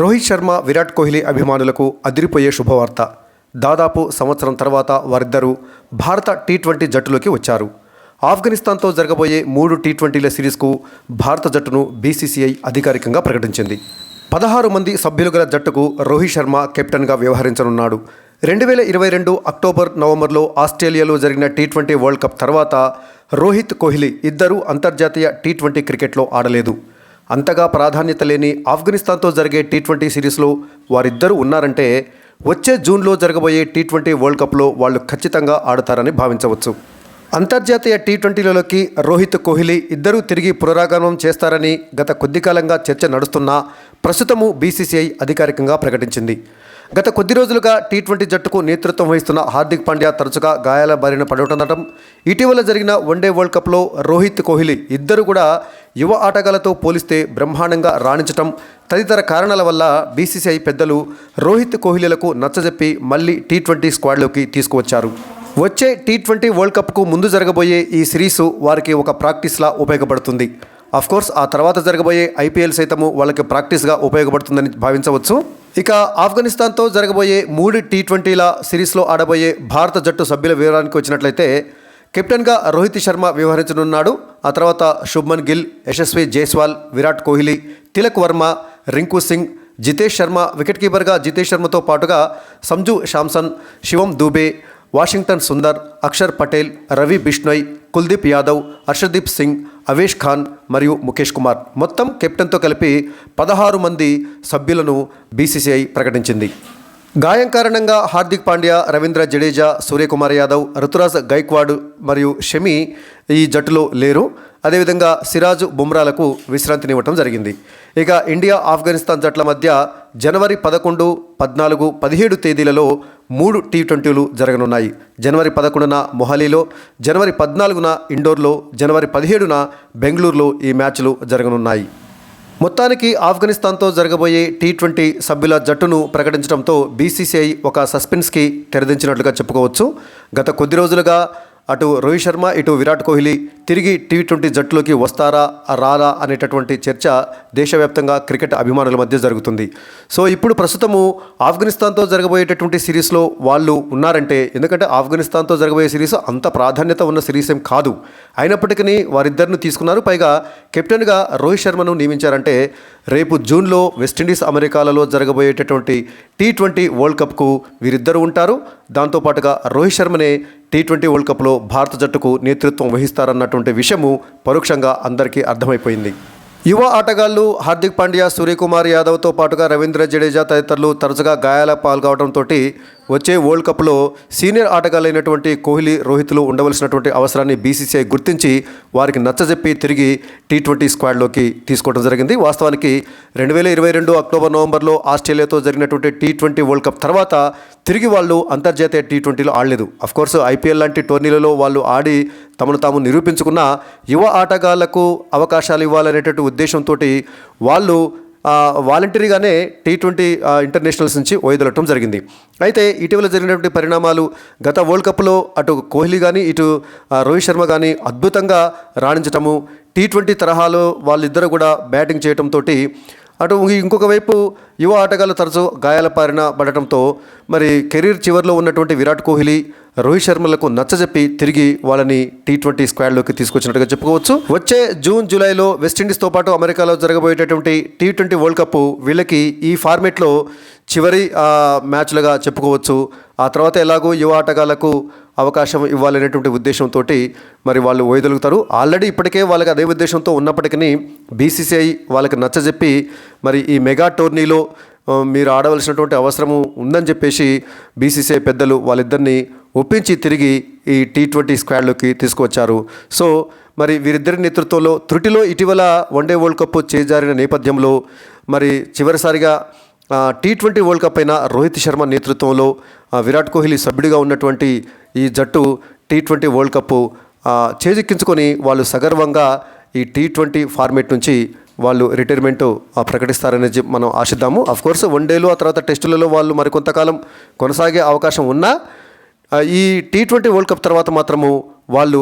రోహిత్ శర్మ, విరాట్ కోహ్లీ అభిమానులకు అదిరిపోయే శుభవార్త. దాదాపు సంవత్సరం తర్వాత వారిద్దరూ భారత టీ20 జట్టులోకి వచ్చారు. ఆఫ్ఘనిస్తాన్తో జరగబోయే 3 టీ20ల సిరీస్కు భారత జట్టును బీసీసీఐ అధికారికంగా ప్రకటించింది. 16 మంది సభ్యులు గల జట్టుకు రోహిత్ శర్మ కెప్టెన్గా వ్యవహరించనున్నాడు. 2022 అక్టోబర్, నవంబర్లో ఆస్ట్రేలియాలో జరిగిన టీ20 వరల్డ్ కప్ తర్వాత రోహిత్, కోహ్లీ ఇద్దరూ అంతర్జాతీయ టీ20 క్రికెట్లో ఆడలేదు. అంతగా ప్రాధాన్యత లేని ఆఫ్ఘనిస్తాన్తో జరిగే టీ20 సిరీస్లో వారిద్దరూ ఉన్నారంటే వచ్చే జూన్లో జరగబోయే టీ20 వరల్డ్ కప్లో వాళ్ళు ఖచ్చితంగా ఆడతారని భావించవచ్చు. అంతర్జాతీయ టీ20లలోకి రోహిత్, కోహ్లీ ఇద్దరూ తిరిగి పునరాగమనం చేస్తారని గత కొద్ది కాలంగా చర్చ నడుస్తున్నా ప్రస్తుతము బీసీసీఐ అధికారికంగా ప్రకటించింది. గత కొద్ది రోజులుగా టీ20 జట్టుకు నేతృత్వం వహిస్తున్న హార్దిక్ పాండ్యా తరచుగా గాయాల బారిన పడుతుండటం, ఇటీవల జరిగిన వన్డే వరల్డ్ కప్లో రోహిత్, కోహ్లీ ఇద్దరు కూడా యువ ఆటగాళ్లతో పోలిస్తే బ్రహ్మాండంగా రాణించటం తదితర కారణాల వల్ల బీసీసీఐ పెద్దలు రోహిత్, కోహ్లీలకు నచ్చజెప్పి మళ్ళీ టీ20 స్క్వాడ్లోకి తీసుకువచ్చారు. వచ్చే టీ20 వరల్డ్ కప్కు ముందు జరగబోయే ఈ సిరీసు వారికి ఒక ప్రాక్టీస్లా ఉపయోగపడుతుంది. అఫ్కోర్స్ ఆ తర్వాత జరగబోయే ఐపీఎల్ సైతము వాళ్ళకి ప్రాక్టీస్గా ఉపయోగపడుతుందని భావించవచ్చు. ఇక ఆఫ్ఘనిస్తాన్తో జరగబోయే 3 టీ20ల సిరీస్లో ఆడబోయే భారత జట్టు సభ్యుల వివరానికి వచ్చినట్లయితే కెప్టెన్గా రోహిత్ శర్మ వ్యవహరించనున్నాడు. ఆ తర్వాత శుభ్మన్ గిల్, యశస్వి జైస్వాల్, విరాట్ కోహ్లీ, తిలక్ వర్మ, రింకు సింగ్, జితేష్ శర్మ, వికెట్ కీపర్గా జితేష్ శర్మతో పాటుగా సంజు శాంసన్, శివం దూబే, వాషింగ్టన్ సుందర్, అక్షర్ పటేల్, రవి బిష్ణోయ్, కుల్దీప్ యాదవ్, హర్షదీప్ సింగ్, అవేష్ ఖాన్ మరియు ముఖేష్ కుమార్ మొత్తం కెప్టెన్తో కలిపి 16 మంది సభ్యులను బీసీసీఐ ప్రకటించింది. గాయం కారణంగా హార్దిక్ పాండ్యా, రవీంద్ర జడేజా, సూర్యకుమార్ యాదవ్, రుతురాజ్ గైక్వాడ్ మరియు షమి ఈ జట్టులో లేరు. అదేవిధంగా సిరాజ్, బుమ్రాలకు విశ్రాంతినివ్వటం జరిగింది. ఇక ఇండియా, ఆఫ్ఘనిస్తాన్ జట్ల మధ్య జనవరి 11, 14, 17 తేదీలలో 3 టీ20లు జరగనున్నాయి. జనవరి 11న మొహాలీలో, జనవరి 14న ఇండోర్లో, జనవరి 17న బెంగళూరులో ఈ మ్యాచ్లు జరగనున్నాయి. మొత్తానికి ఆఫ్ఘనిస్తాన్తో జరగబోయే టీ20 సభ్యుల జట్టును ప్రకటించడంతో బీసీసీఐ ఒక సస్పెన్స్కి తెరదించినట్లుగా చెప్పుకోవచ్చు. గత కొద్ది రోజులుగా అటు రోహిత్ శర్మ, ఇటు విరాట్ కోహ్లీ తిరిగి టీ20 జట్టులోకి వస్తారా రారా అనేటటువంటి చర్చ దేశవ్యాప్తంగా క్రికెట్ అభిమానుల మధ్య జరుగుతుంది. సో ఇప్పుడు ప్రస్తుతము ఆఫ్ఘనిస్తాన్తో జరగబోయేటటువంటి సిరీస్లో వాళ్ళు ఉన్నారంటే, ఎందుకంటే ఆఫ్ఘనిస్తాన్తో జరగబోయే సిరీస్ అంత ప్రాధాన్యత ఉన్న సిరీస్ ఏం కాదు. అయినప్పటికీ వారిద్దరిని తీసుకున్నారు. పైగా కెప్టెన్గా రోహిత్ శర్మను నియమించారంటే రేపు జూన్లో వెస్టిండీస్, అమెరికాలలో జరగబోయేటటువంటి టీ20 వరల్డ్ కప్కు వీరిద్దరూ ఉంటారు. దాంతోపాటుగా రోహిత్ శర్మనే టీ20 వరల్డ్ కప్లో భారత జట్టుకు నేతృత్వం వహిస్తారన్నటువంటి విషయము పరోక్షంగా అందరికీ అర్థమైపోయింది. యువ ఆటగాళ్లు హార్దిక్ పాండ్యా, సూర్యకుమార్ యాదవ్తో పాటుగా రవీంద్ర జడేజా తదితరులు తరచుగా గాయాల పాల్గొవడంతో వచ్చే వరల్డ్ కప్లో సీనియర్ ఆటగాళ్ళైనటువంటి కోహ్లీ, రోహిత్లు ఉండవలసినటువంటి అవసరాన్ని బీసీసీఐ గుర్తించి వారికి నచ్చజెప్పి తిరిగి టీ20 స్క్వాడ్లోకి తీసుకోవడం జరిగింది. వాస్తవానికి 2022 అక్టోబర్, నవంబర్లో ఆస్ట్రేలియాతో జరిగినటువంటి టీ20 వరల్డ్ కప్ తర్వాత తిరిగి వాళ్ళు అంతర్జాతీయ టీ20లో ఆడలేదు. అఫ్కోర్స్ ఐపీఎల్ లాంటి టోర్నీలలో వాళ్ళు ఆడి తమను తాము నిరూపించుకున్న యువ ఆటగాళ్లకు అవకాశాలు ఇవ్వాలనేటువంటి ఉద్దేశంతో వాళ్ళు వాలంటరీగానే టీ20 ఇంటర్నేషనల్స్ నుంచి వైదొలగటం జరిగింది. అయితే ఇటీవల జరిగినటువంటి పరిణామాలు, గత వరల్డ్ కప్లో అటు కోహ్లీ కానీ ఇటు రోహిత్ శర్మ కానీ అద్భుతంగా రాణించటము, టీ20 తరహాలో వాళ్ళిద్దరూ కూడా బ్యాటింగ్ చేయడంతో అటు ఇంకొక వైపు యువ ఆటగాళ్ళు తరచూ గాయాల పారిన పడటంతో మరి కెరీర్ చివరిలో ఉన్నటువంటి విరాట్ కోహ్లీ, రోహిత్ శర్మలకు నచ్చజెప్పి తిరిగి వాళ్ళని టీ20 స్క్వాడ్లోకి తీసుకొచ్చినట్టుగా చెప్పుకోవచ్చు. వచ్చే జూన్, జూలైలో వెస్టిండీస్తో పాటు అమెరికాలో జరగబోయేటటువంటి టీ20 వరల్డ్ కప్ వీళ్ళకి ఈ ఫార్మేట్లో చివరి మ్యాచ్లుగా చెప్పుకోవచ్చు. ఆ తర్వాత ఎలాగో యువ ఆటగాళ్లకు అవకాశం ఇవ్వాలనేటువంటి ఉద్దేశంతో మరి వాళ్ళు వైదొలుగుతారు. ఆల్రెడీ ఇప్పటికే వాళ్ళకి అదే ఉద్దేశంతో ఉన్నప్పటికీ బీసీసీఐ వాళ్ళకి నచ్చజెప్పి మరి ఈ మెగా టోర్నీలో మీరు ఆడవలసినటువంటి అవసరము ఉందని చెప్పేసి బీసీసీఐ పెద్దలు వాళ్ళిద్దరిని ఒప్పించి తిరిగి ఈ టీ20 స్క్వాడ్లోకి తీసుకువచ్చారు. సో మరి వీరిద్దరి నేతృత్వంలో త్రుటిలో ఇటీవల వన్డే వరల్డ్ కప్ చేజారిన నేపథ్యంలో మరి చివరిసారిగా టీ20 వరల్డ్ కప్ అయిన రోహిత్ శర్మ నేతృత్వంలో విరాట్ కోహ్లీ సభ్యుడిగా ఉన్నటువంటి ఈ జట్టు టీ20 వరల్డ్ కప్ చేజిక్కించుకొని వాళ్ళు సగర్వంగా ఈ టీ20 ఫార్మేట్ నుంచి వాళ్ళు రిటైర్మెంట్ ప్రకటిస్తారనేది మనం ఆశిద్దాము. అఫ్కోర్స్ వన్డేలు ఆ తర్వాత టెస్టులలో వాళ్ళు మరికొంతకాలం కొనసాగే అవకాశం ఉన్నా ఈ టీ20 వరల్డ్ కప్ తర్వాత మాత్రము వాళ్ళు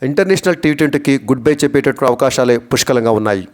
ఇంటర్నేషనల్ టీ20కి గుడ్ బై చెప్పేటటువంటి అవకాశాలే పుష్కలంగా ఉన్నాయి.